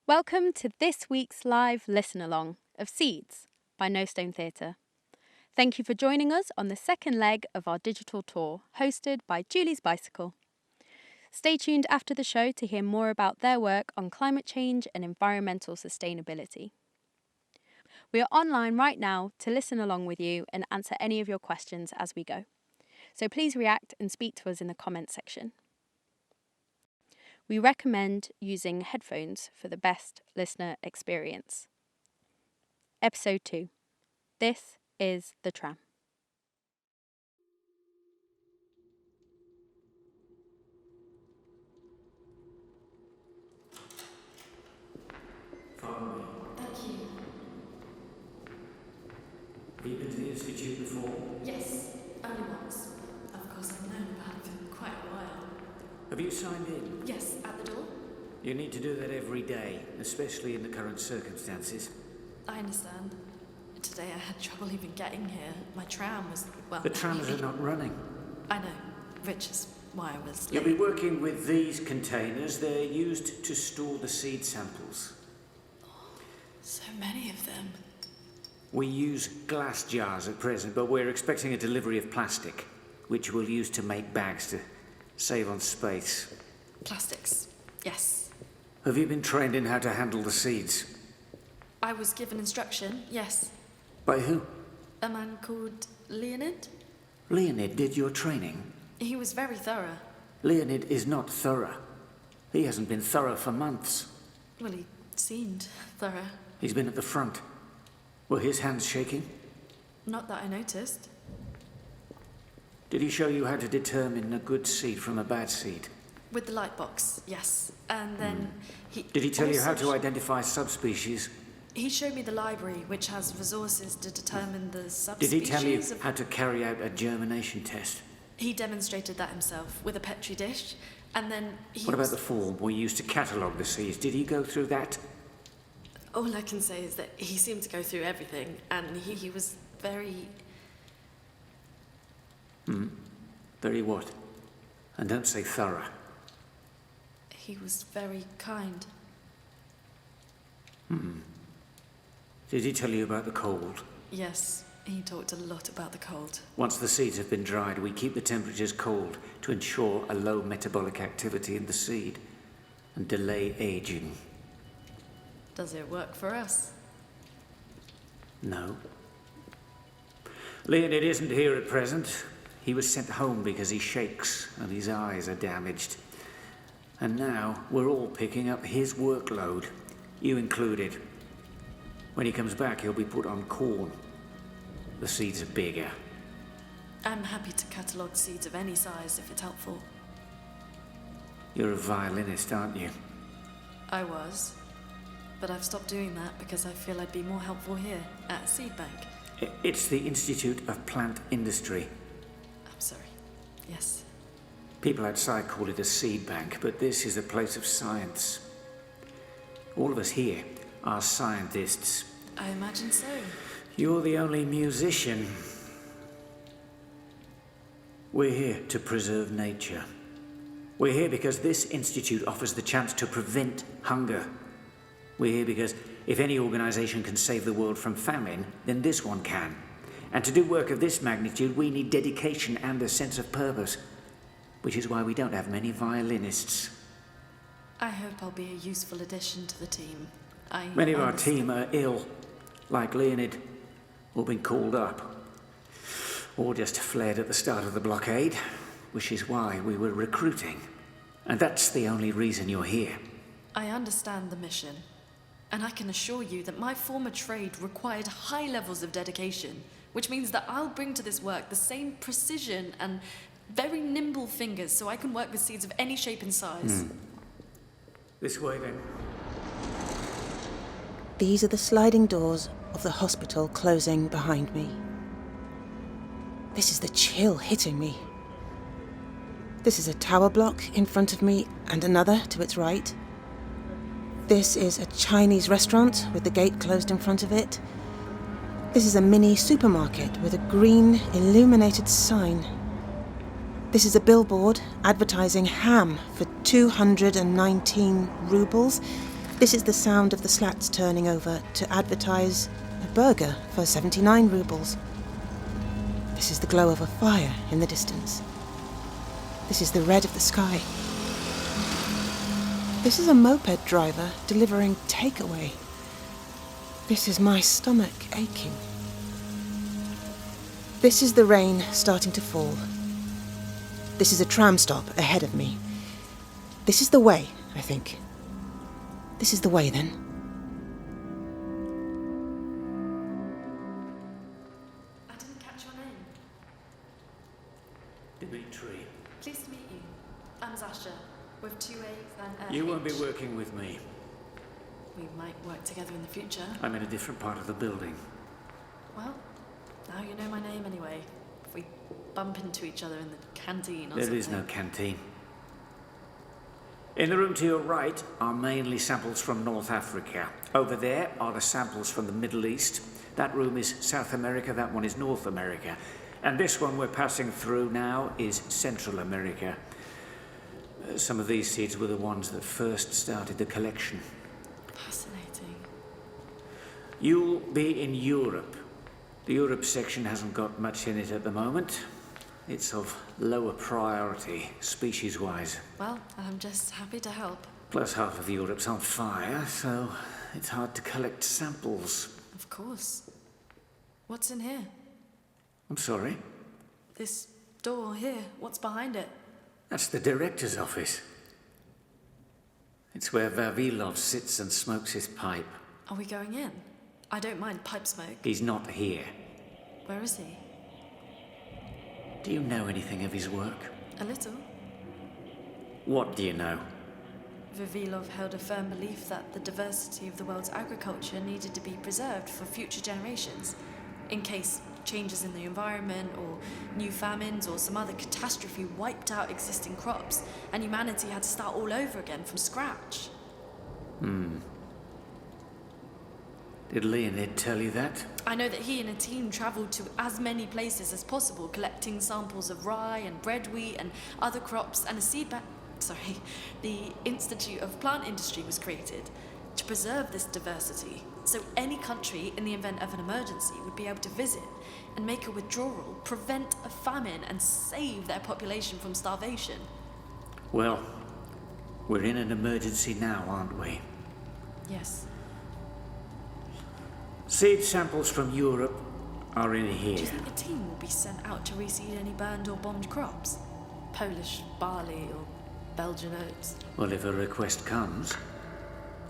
Welcome to this week's live listen-along of Seeds by No Stone Theatre. Thank you for joining us on the second leg of our digital tour, hosted by Julie's Bicycle. Stay tuned after the show to hear more about their work on climate change and environmental sustainability. We are online right now to listen along with you and answer any of your questions as we go. So please react and speak to us in the comments section. We recommend using headphones for the best listener experience. Episode 2. This is the Tram. Follow me. Thank you. Have you been to the Institute before? Yes, only once. Of course, I've known about it for quite a while. Have you signed in? Yes, at the door? You need to do that every day, especially in the current circumstances. I understand. Today I had trouble even getting here. My tram was, The trams are not running. I know, which is why I was You'll late. be working with these containers. They're used to store the seed samples. So many of them. We use glass jars at present, but we're expecting a delivery of plastic, which we'll use to make bags to save on space. Plastics, yes. Have you been trained in how to handle the seeds? I was given instruction, yes. By who? A man called Leonid. Leonid did your training? He was very thorough. Leonid is not thorough. He hasn't been thorough for months. Well, he seemed thorough. He's been at the front. Were his hands shaking? Not that I noticed. Did he show you how to determine a good seed from a bad seed? With the light box, yes. And then he... Did he tell you how also to identify subspecies? He showed me the library, which has resources to determine the Did subspecies he tell you of... how to carry out a germination test? He demonstrated that himself with a petri dish, and then he What about the form we used to catalogue the seeds? Did he go through that? All I can say is that he seemed to go through everything, and he was very... Very what? And don't say thorough. He was very kind. Did he tell you about the cold? Yes, he talked a lot about the cold. Once the seeds have been dried, we keep the temperatures cold to ensure a low metabolic activity in the seed and delay aging. Does it work for us? No. Leonid isn't here at present. He was sent home because he shakes and his eyes are damaged. And now we're all picking up his workload, you included. When he comes back, he'll be put on corn. The seeds are bigger. I'm happy to catalogue seeds of any size if it's helpful. You're a violinist, aren't you? I was. But I've stopped doing that because I feel I'd be more helpful here, at a seed bank. It's the Institute of Plant Industry. I'm sorry. Yes. People outside call it a seed bank, but this is a place of science. All of us here are scientists. I imagine so. You're the only musician. We're here to preserve nature. We're here because this institute offers the chance to prevent hunger. We're here because if any organisation can save the world from famine, then this one can. And to do work of this magnitude, we need dedication and a sense of purpose, which is why we don't have many violinists. I hope I'll be a useful addition to the team. Many of our team are ill, like Leonid, or been called up, or just fled at the start of the blockade, which is why we were recruiting. And that's the only reason you're here. I understand the mission, and I can assure you that my former trade required high levels of dedication, which means that I'll bring to this work the same precision and very nimble fingers so I can work with seeds of any shape and size. This way, then. These are the sliding doors of the hospital closing behind me. This is the chill hitting me. This is a tower block in front of me and another to its right. This is a Chinese restaurant with the gate closed in front of it. This is a mini supermarket with a green illuminated sign. This is a billboard advertising ham for 219 rubles. This is the sound of the slats turning over to advertise a burger for 79 rubles. This is the glow of a fire in the distance. This is the red of the sky. This is a moped driver delivering takeaway. This is my stomach aching. This is the rain starting to fall. This is a tram stop ahead of me. This is the way, I think. This is the way, then. I didn't catch your name. Dimitri, Pleased to meet you. I'm Zasha, with 2 A's and a you won't be H. working with me. We might work together in the future. I'm in a different part of the building. Well, now you know my name anyway. If we bump into each other in the canteen or There something. is no canteen. In the room to your right are mainly samples from North Africa. Over there are the samples from the Middle East. That room is South America, that one is North America. And this one we're passing through now is Central America. Some of these seeds were the ones that first started the collection. Fascinating. You'll be in Europe. The Europe section hasn't got much in it at the moment. It's of lower priority, species-wise. Well, I'm just happy to help. Plus half of Europe's on fire, so it's hard to collect samples. Of course. What's in here? I'm sorry? This door here, what's behind it? That's the director's office. It's where Vavilov sits and smokes his pipe. Are we going in? I don't mind pipe smoke. He's not here. Where is he? Do you know anything of his work? A little. What do you know? Vavilov held a firm belief that the diversity of the world's agriculture needed to be preserved for future generations, in case changes in the environment or new famines or some other catastrophe wiped out existing crops and humanity had to start all over again from scratch. Did Leonid tell you that? I know that he and a team travelled to as many places as possible, collecting samples of rye and bread wheat and other crops, and the Institute of Plant Industry was created to preserve this diversity, so any country, in the event of an emergency, would be able to visit and make a withdrawal, prevent a famine, and save their population from starvation. Well, we're in an emergency now, aren't we? Yes. Seed samples from Europe are in Do here. you think a team will be sent out to reseed any burned or bombed crops? Polish barley or Belgian oats? Well, if a request comes,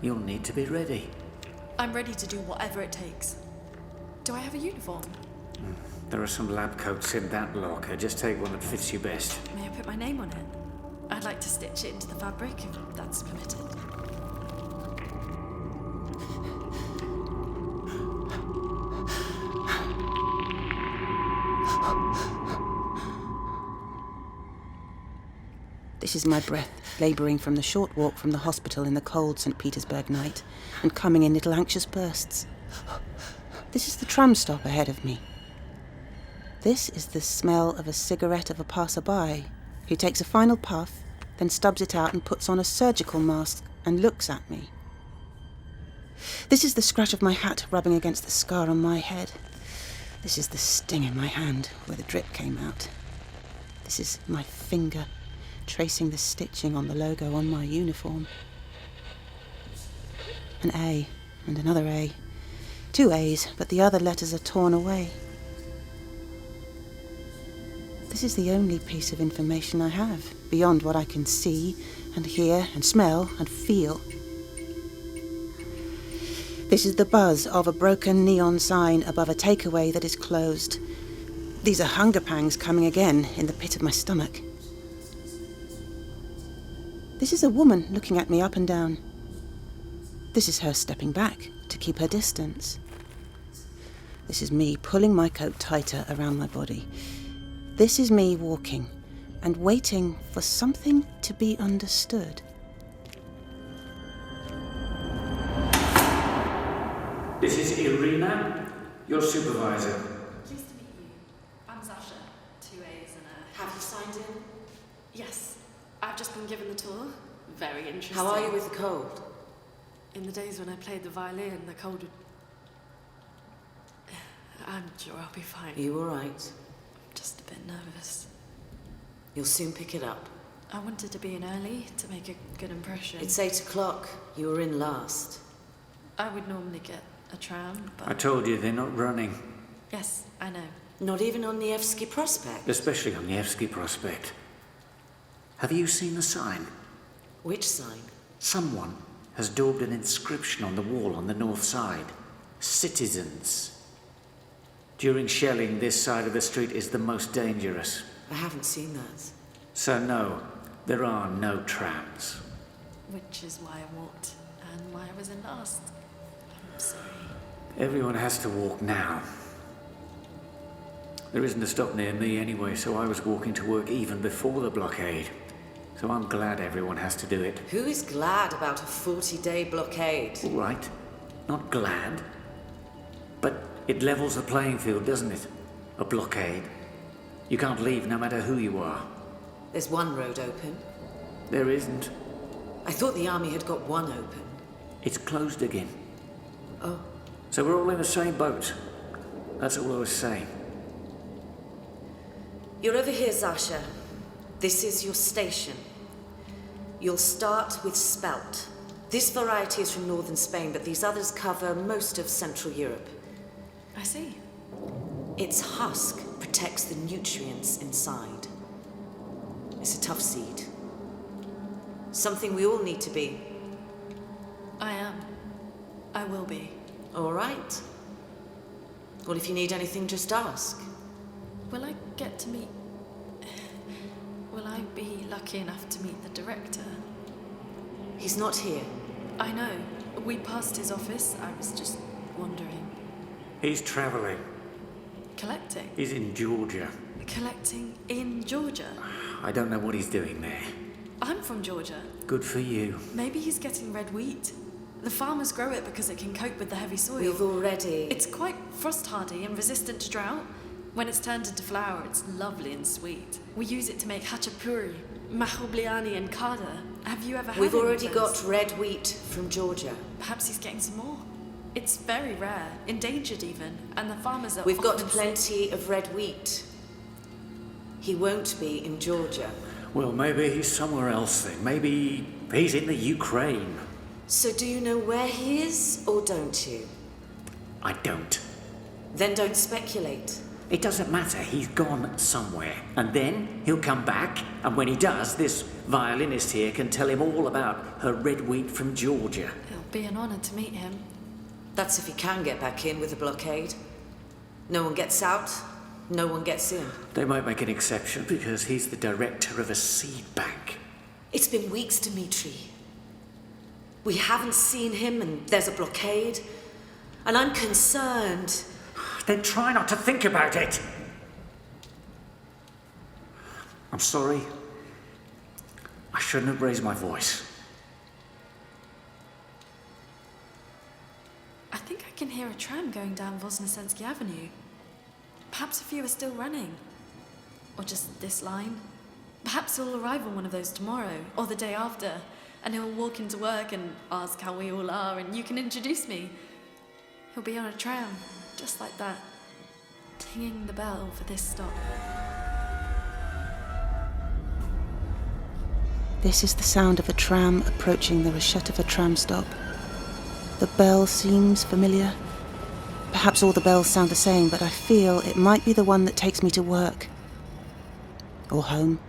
you'll need to be ready. I'm ready to do whatever it takes. Do I have a uniform? There are some lab coats in that locker. Just take one that fits you best. May I put my name on it? I'd like to stitch it into the fabric, if that's permitted. This is my breath, labouring from the short walk from the hospital in the cold St. Petersburg night, and coming in little anxious bursts. This is the tram stop ahead of me. This is the smell of a cigarette of a passerby, who takes a final puff, then stubs it out and puts on a surgical mask and looks at me. This is the scratch of my hat rubbing against the scar on my head. This is the sting in my hand where the drip came out. This is my finger tracing the stitching on the logo on my uniform. An A and another A. 2 A's, but the other letters are torn away. This is the only piece of information I have, beyond what I can see and hear and smell and feel. This is the buzz of a broken neon sign above a takeaway that is closed. These are hunger pangs coming again in the pit of my stomach. This is a woman looking at me up and down. This is her stepping back to keep her distance. This is me pulling my coat tighter around my body. This is me walking and waiting for something to be understood. This is Irina, your supervisor. Pleased to meet you. I'm Zasha. 2 A's and a... Have you signed in? Yes. I've just been given the tour. Very interesting. How are you with the cold? In the days when I played the violin, the cold would... I'm sure I'll be fine. You all right? I'm just a bit nervous. You'll soon pick it up. I wanted to be in early to make a good impression. It's 8 o'clock. You were in last. I would normally get a tram, but... I told you they're not running. Yes, I know. Not even on Nevsky Prospect? Especially on Nevsky Prospect. Have you seen the sign? Which sign? Someone has daubed an inscription on the wall on the north side. Citizens. During shelling, this side of the street is the most dangerous. I haven't seen that. So no, there are no trams. Which is why I walked, and why I was in last. I'm sorry. Everyone has to walk now. There isn't a stop near me anyway, so I was walking to work even before the blockade. So I'm glad everyone has to do it. Who is glad about a 40-day blockade? All right, not glad. But it levels the playing field, doesn't it? A blockade. You can't leave no matter who you are. There's one road open. There isn't. I thought the army had got one open. It's closed again. Oh. So we're all in the same boat. That's all I was saying. You're over here, Zasha. This is your station. You'll start with spelt. This variety is from northern Spain, but these others cover most of Central Europe. I see. Its husk protects the nutrients inside. It's a tough seed. Something we all need to be. I am. I will be. All right. Well, if you need anything, just ask. Will I get to meet... Will I be lucky enough to meet the director? He's not here. I know. We passed his office. I was just wondering. He's travelling. Collecting? He's in Georgia. Collecting in Georgia? I don't know what he's doing there. I'm from Georgia. Good for you. Maybe he's getting red wheat. The farmers grow it because it can cope with the heavy soil. We've already... It's quite frost-hardy and resistant to drought. When it's turned into flour, it's lovely and sweet. We use it to make hachapuri, mahobliani and kada. Have you ever had We've any of already those? got red wheat from Georgia. Perhaps he's getting some more. It's very rare, endangered even, and the farmers are We've got often plenty of red wheat. He won't be in Georgia. Well, maybe he's somewhere else then. Maybe he's in the Ukraine. So do you know where he is, or don't you? I don't. Then don't speculate. It doesn't matter. He's gone somewhere. And then he'll come back, and when he does, this violinist here can tell him all about her red wheat from Georgia. It'll be an honour to meet him. That's if he can get back in with a blockade. No one gets out, no one gets in. They might make an exception because he's the director of a seed bank. It's been weeks, Dmitri. We haven't seen him and there's a blockade. And I'm concerned. Then try not to think about it. I'm sorry. I shouldn't have raised my voice. I think I can hear a tram going down Voznesensky Avenue. Perhaps a few are still running. Or just this line. Perhaps he'll arrive on one of those tomorrow, or the day after, and he'll walk into work and ask how we all are, and you can introduce me. He'll be on a tram, just like that, tinging the bell for this stop. This is the sound of a tram approaching the Reshetova tram stop. The bell seems familiar. Perhaps all the bells sound the same, but I feel it might be the one that takes me to work. Or home.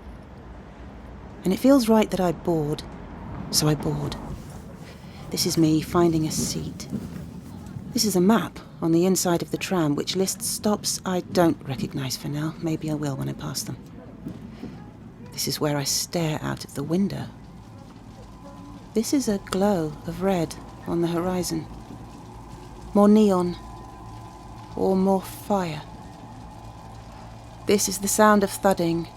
And it feels right that I board, so I board. This is me finding a seat. This is a map on the inside of the tram which lists stops I don't recognise for now. Maybe I will when I pass them. This is where I stare out of the window. This is a glow of red on the horizon. More neon. Or more fire. This is the sound of thudding.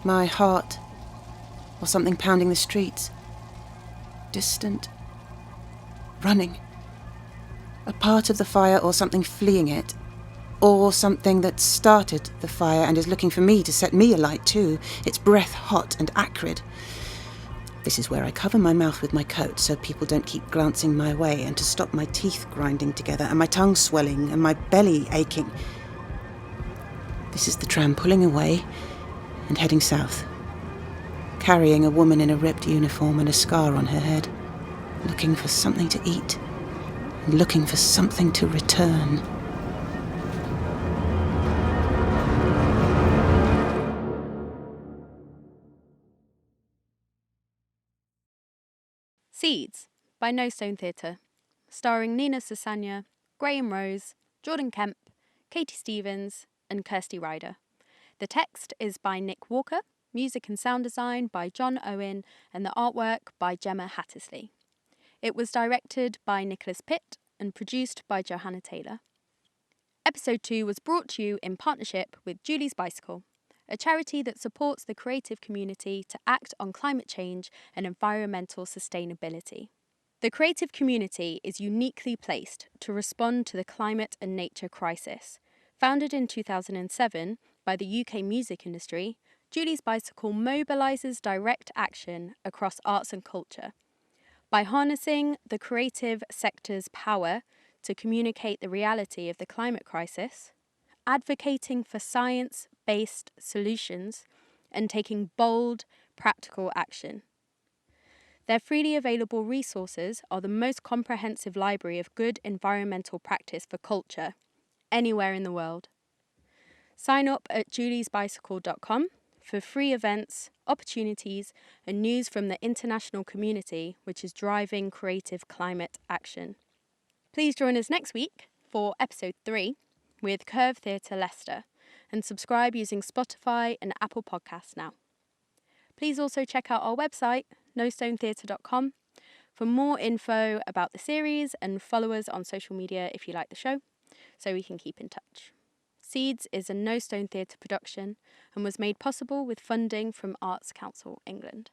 My heart. Or something pounding the streets. Distant. Running. A part of the fire or something fleeing it. Or something that started the fire and is looking for me to set me alight too. Its breath hot and acrid. This is where I cover my mouth with my coat so people don't keep glancing my way, and to stop my teeth grinding together and my tongue swelling and my belly aching. This is the tram pulling away and heading south, carrying a woman in a ripped uniform and a scar on her head, looking for something to eat and looking for something to return. Seeds by No Stone Theatre, starring Nina Susanya, Graham Rose, Jordan Kemp, Katie Stevens, and Kirsty Ryder. The text is by Nick Walker, music and sound design by John Owen, and the artwork by Gemma Hattersley. It was directed by Nicholas Pitt and produced by Johanna Taylor. Episode 2 was brought to you in partnership with Julie's Bicycle, a charity that supports the creative community to act on climate change and environmental sustainability. The creative community is uniquely placed to respond to the climate and nature crisis. Founded in 2007 by the UK music industry, Julie's Bicycle mobilises direct action across arts and culture. By harnessing the creative sector's power to communicate the reality of the climate crisis, advocating for science-based solutions, and taking bold, practical action. Their freely available resources are the most comprehensive library of good environmental practice for culture, anywhere in the world. Sign up at juliesbicycle.com for free events, opportunities, and news from the international community which is driving creative climate action. Please join us next week for episode 3 with Curve Theatre Leicester, and subscribe using Spotify and Apple Podcasts now. Please also check out our website, nostonetheatre.com, for more info about the series, and follow us on social media if you like the show, so we can keep in touch. Seeds is a No Stone Theatre production and was made possible with funding from Arts Council England.